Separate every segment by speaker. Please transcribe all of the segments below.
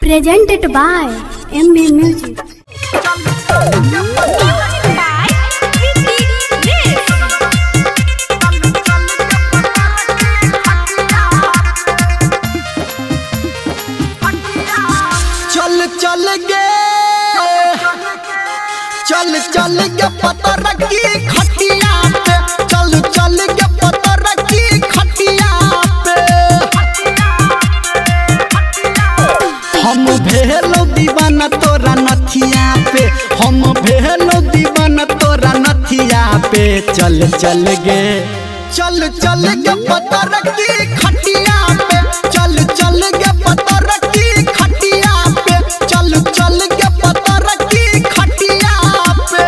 Speaker 1: Presented by MB Music.
Speaker 2: चल के पता रखी खटिया पे, चल के पता रखी खटिया पे। हम भेलो दीवाना तोरा नथिया पे, हम भेलो दीवाना तोरा नथिया पे। चल गे चल के पता रखी खटिया पे, चल के पता रखी खटिया पे। चल के पता रखी खटिया पे।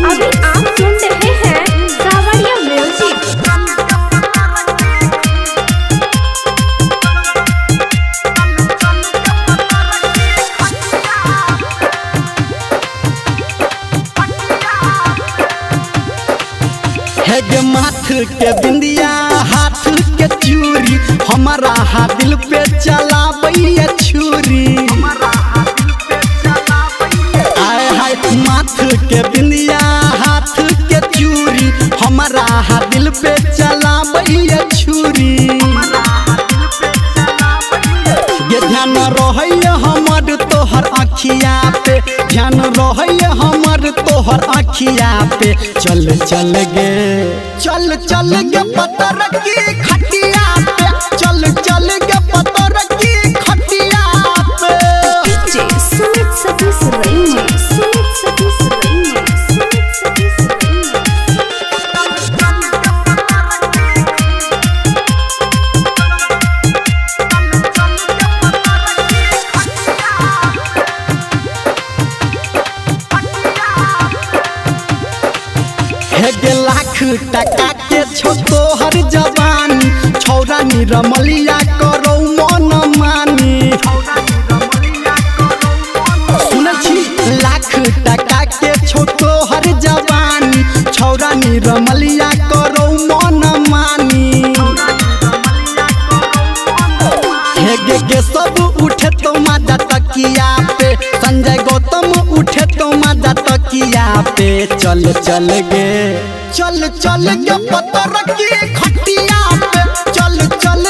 Speaker 1: अभी आप सुन रहे हैं सावरिया म्यूजिक।
Speaker 2: है गे माथ के बिंदिया हाथ के चूरी, हमारा हाथ दिल पे चलाबैया छुरी। आय हाय माथ के बिंदिया हाथ के चूरी, हमारा हाथ दिल पे चलाबैया छुरी। ये ध्यान रहे हमर तोहर अखिया पे, ध्यान रहे हमर तोहर अखिया पे। चल गे चल गे पता रखी खटिया पे, चल गे पता रखी खटिया पे। है गे लाख टका के छो तोहर जवानी, छौरा निरमलिया करो मन मानी। सुन छी लाख टका के छो तोहर जवानी, छौरा निरमलिया करो मन मानी। हे गे सब उठे तो माजा तकिया पे, संजय गौतम उठे तो माजा तकिया पे। चल गे चल गे पता रखी खटिया पे, चल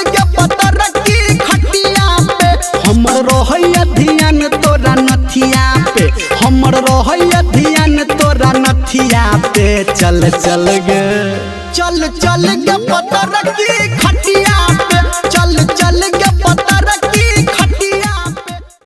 Speaker 2: गे पता रखी खटिया पे। हमर रहैया ध्यान तोरा नथिया पे, हमर रहैया ध्यान तोरा नथिया पे। चल गे पता रखी